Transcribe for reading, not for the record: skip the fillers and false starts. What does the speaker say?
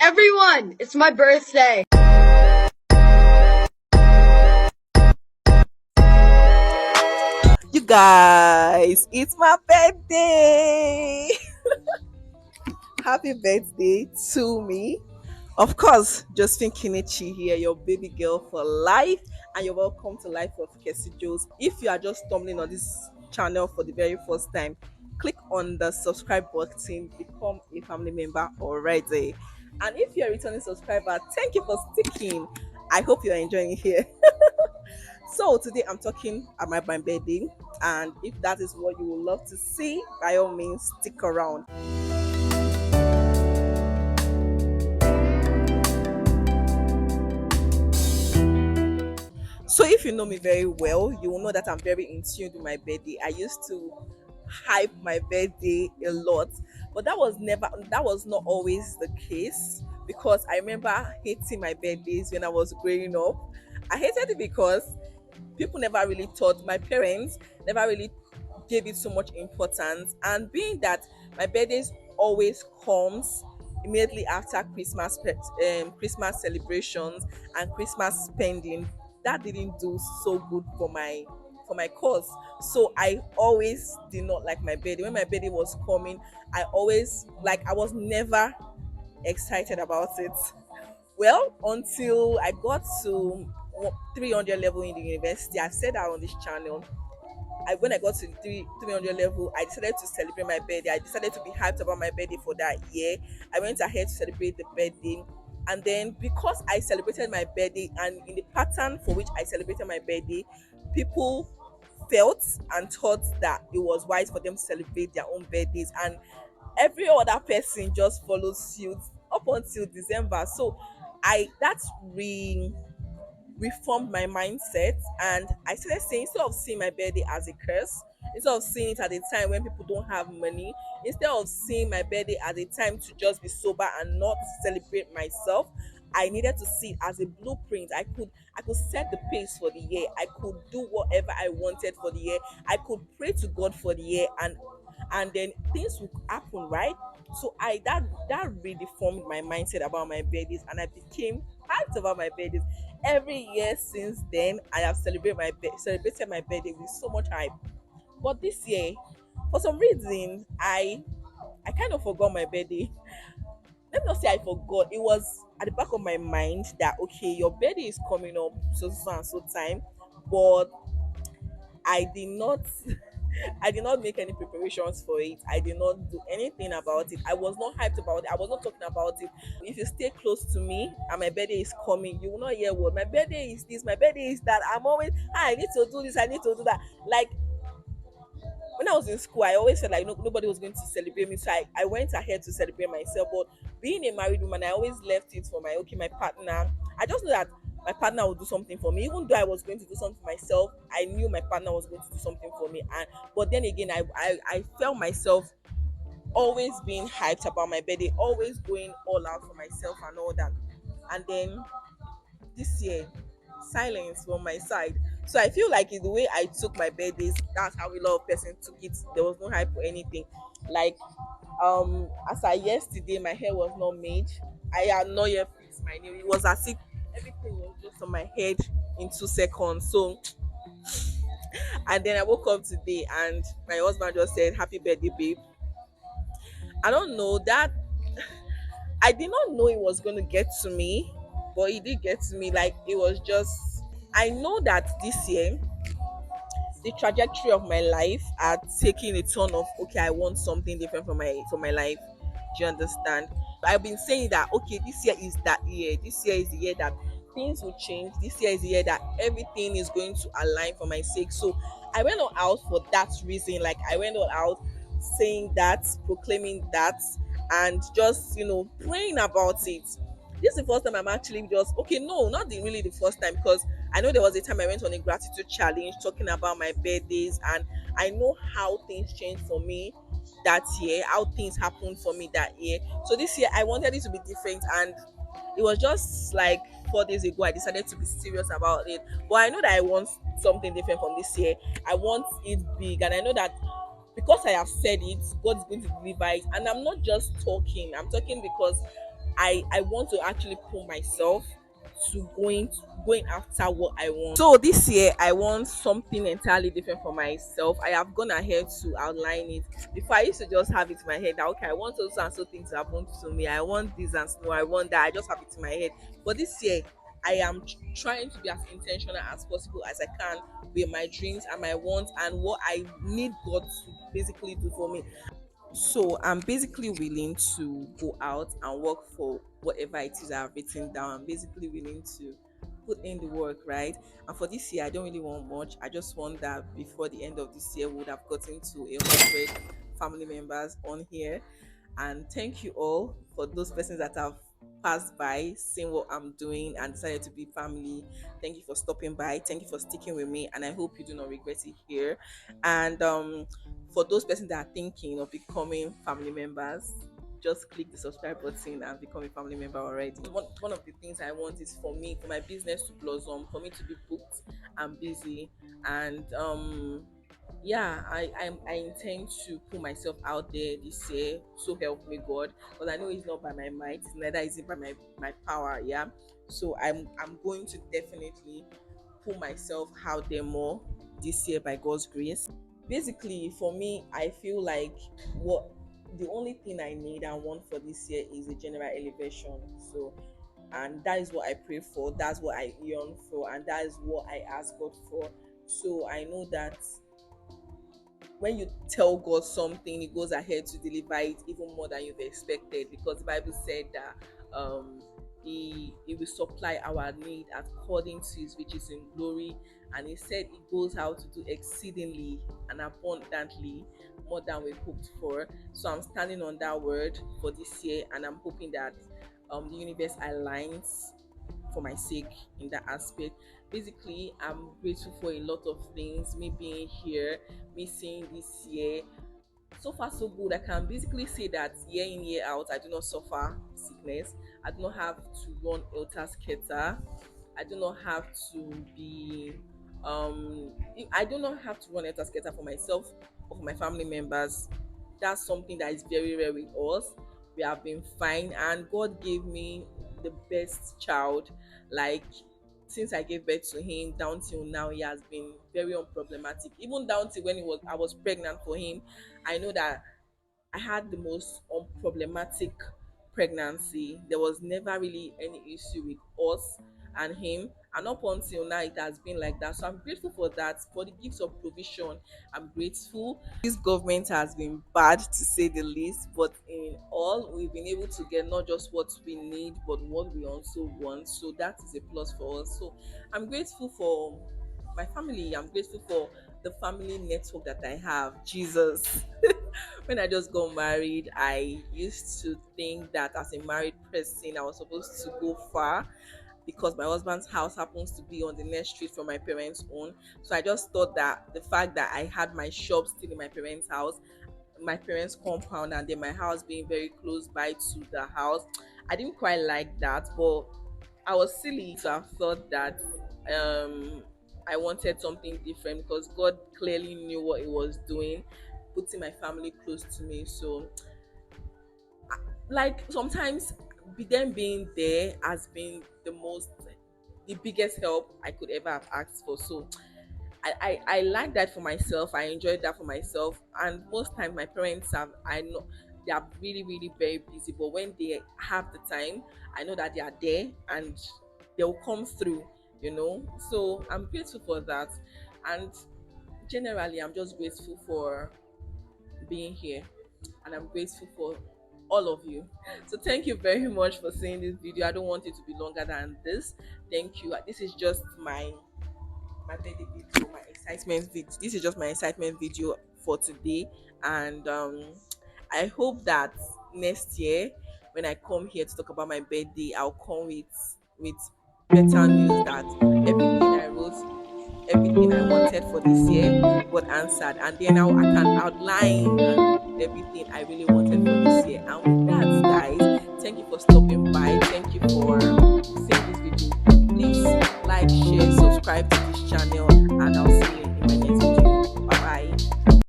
Everyone, it's my birthday. You guys, it's my birthday. Happy birthday to me. Of course, Josephine Kinichi here, your baby girl for life, and you're welcome to Life of Kessie Jules. If you are just stumbling on this channel for the very first time, click on the subscribe button, become a family member already. And if you're a returning subscriber, thank you for sticking. I hope you're enjoying it here. So today I'm talking about my birthday, and if that is what you would love to see, by all means stick around. So if you know me very well, you will know that I'm very in tune with my birthday. I used to hype my birthday a lot, but that was not always the case, because I remember hating my birthdays when I was growing up. I hated it because people never really taught, my parents never really gave it so much importance, and being that my birthdays always comes immediately after Christmas celebrations and Christmas spending, that didn't do so good for my cause. So I always did not like my birthday. When my birthday was coming, I was never excited about it. Well, until I got to 300 level in the university, I've said that on this channel. When I got to 300 level, I decided to celebrate my birthday. I decided to be hyped about my birthday for that year. I went ahead to celebrate the birthday. And then, because I celebrated my birthday, and in the pattern for which I celebrated my birthday, people felt and thought that it was wise for them to celebrate their own birthdays. And every other person just followed suit up until December. So I that's reformed my mindset, and I started saying, instead of seeing my birthday as a curse, instead of seeing it at a time when people don't have money, instead of seeing my birthday as a time to just be sober and not celebrate myself, I needed to see it as a blueprint. I could set the pace for the year. I could do whatever I wanted for the year. I could pray to God for the year, and then things would happen, right? So I that really formed my mindset about my birthdays, and I became hyped about my birthdays. Every year since then, I have celebrated my birthday with so much hype. But this year, for some reason, I kind of forgot my birthday. Let me not say I forgot. It was at the back of my mind that, okay, your birthday is coming up so and so time, but I did not I did not make any preparations for it. I did not do anything about it. I was not hyped about it. I was not talking about it. If you stay close to me and my birthday is coming, you will not hear what my birthday is this, my birthday is that. I'm always, I need to do this, I need to do that. Like, when I was in school, I always felt like nobody was going to celebrate me. So I went ahead to celebrate myself. But being a married woman, I always left it for my partner. I just know that my partner would do something for me. Even though I was going to do something for myself, I knew my partner was going to do something for me. And but then again, I felt myself always being hyped about my birthday, always going all out for myself and all that. And then this year, silence from my side. So I feel like in the way I took my birthdays, that's how a lot of person took it. There was no hype or anything. Like, as I yesterday, my hair was not made. I had not yet fixed my nail. It was as if everything was just on my head in 2 seconds. So, and then I woke up today and my husband just said, "Happy birthday, babe." I don't know that I did not know it was going to get to me, but it did get to me. Like, it was just, I know that this year the trajectory of my life are taking a turn of, okay, I want something different for my life. Do you understand? I've been saying that, okay, this year is that year. This year is the year that things will change. This year is the year that everything is going to align for my sake. So I went all out for that reason. Like, I went all out saying that, proclaiming that, and just, praying about it. This is the first time I'm actually just, okay, no, not really the first time, because I know there was a time I went on a gratitude challenge talking about my birthdays, and I know how things changed for me that year, how things happened for me that year. So this year I wanted it to be different, and it was just like 4 days ago I decided to be serious about it. But I know that I want something different from this year. I want it big, and I know that because I have said it, God is going to deliver it. And I'm not just talking, I'm talking because I want to actually pull myself to going after what I want. So this year I want something entirely different for myself. I have gone ahead to outline it. Before I used to just have it in my head that okay, I want so and so things to happen to me. I want this and so I want that. I just have it in my head. But this year I am trying to be as intentional as possible as I can with my dreams and my wants and what I need God to basically do for me. So I'm basically willing to go out and work for whatever it is I've written down. I'm basically willing to put in the work, right? And for this year, I don't really want much. I just want that before the end of this year, we would have gotten to 100 family members on here. And thank you all for those persons that have passed by, seen what I'm doing, and decided to be family. Thank you for stopping by. Thank you for sticking with me, and I hope you do not regret it here. And for those persons that are thinking of becoming family members, just click the subscribe button and become a family member already. One of the things I want is for me, for my business to blossom, for me to be booked and busy, and yeah, I intend to put myself out there this year. So help me God, because I know it's not by my might, neither is it by my power. Yeah, so I'm going to definitely put myself out there more this year by God's grace. Basically, for me, I feel like what the only thing I need and want for this year is a general elevation. So, and that is what I pray for. That's what I yearn for, and that is what I ask God for. So I know that when you tell God something, He goes ahead to deliver it even more than you've expected, because the Bible said that He will supply our need according to His riches in glory, and He said He goes out to do exceedingly and abundantly more than we hoped for. So I'm standing on that word for this year, and I'm hoping that the universe aligns for my sake in that aspect. Basically, I'm grateful for a lot of things, me being here, me seeing this year. So far so good. I can basically say that year in year out I do not suffer sickness. I do not have to run elter skelter. I do not have to be um I do not have to run elter skelter for myself or for my family members. That's something that is very rare with us. We have been fine, and God gave me the best child. Like, since I gave birth to him down till now, he has been very unproblematic. Even down till when I was pregnant for him, I know that I had the most unproblematic pregnancy. There was never really any issue with us and him. And up until now, it has been like that. So I'm grateful for that, for the gifts of provision. I'm grateful. This government has been bad to say the least, but in all, we've been able to get not just what we need, but what we also want. So that is a plus for us. So I'm grateful for my family. I'm grateful for the family network that I have. Jesus. When I just got married, I used to think that as a married person, I was supposed to go far because my husband's house happens to be on the next street from my parents' own. So I just thought that the fact that I had my shop still in my parents' house, my parents' compound, and then my house being very close by to the house, I didn't quite like that. But I was silly to have thought that um I wanted something different, because God clearly knew what He was doing, putting my family close to me. So, like, sometimes them being there has been the biggest help I could ever have asked for. So I like that for myself. I enjoyed that for myself. And most times my parents have, I know they are really, really very busy. But when they have the time, I know that they are there and they'll come through. So I'm grateful for that. And generally I'm just grateful for being here, and I'm grateful for all of you. So thank you very much for seeing this video. I don't want it to be longer than this. Thank you. This is just my birthday video, my excitement video. This is just my excitement video for today, and I hope that next year when I come here to talk about my birthday, I'll come with better news that everything I wrote, everything I wanted for this year got answered, and then now I can outline everything I really wanted for this year. And with that, guys, thank you for stopping by. Thank you for seeing this video. Please like, share, subscribe to this channel, and I'll see you